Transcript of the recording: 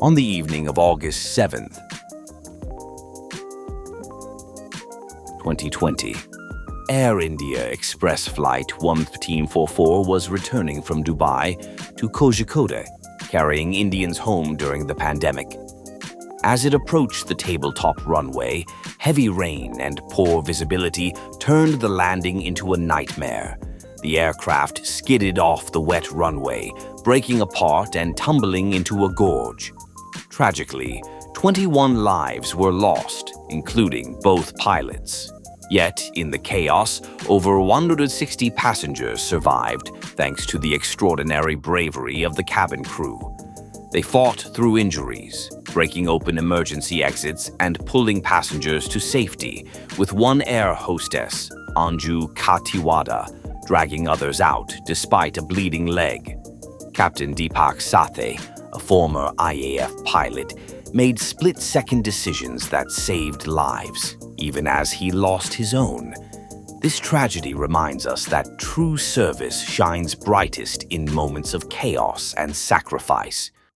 On the evening of August 7th, 2020, Air India Express Flight 1544 was returning from Dubai to Kozhikode, carrying Indians home during the pandemic. As it approached the tabletop runway, heavy rain and poor visibility turned the landing into a nightmare. The aircraft skidded off the wet runway, breaking apart and tumbling into a gorge. Tragically, 21 lives were lost, including both pilots. Yet, in the chaos, over 160 passengers survived thanks to the extraordinary bravery of the cabin crew. They fought through injuries, breaking open emergency exits and pulling passengers to safety, with one air hostess, Kozhikode, dragging others out despite a bleeding leg. Captain Deepak Sathe, a former IAF pilot, made split-second decisions that saved lives, even as he lost his own. This tragedy reminds us that true service shines brightest in moments of chaos and sacrifice.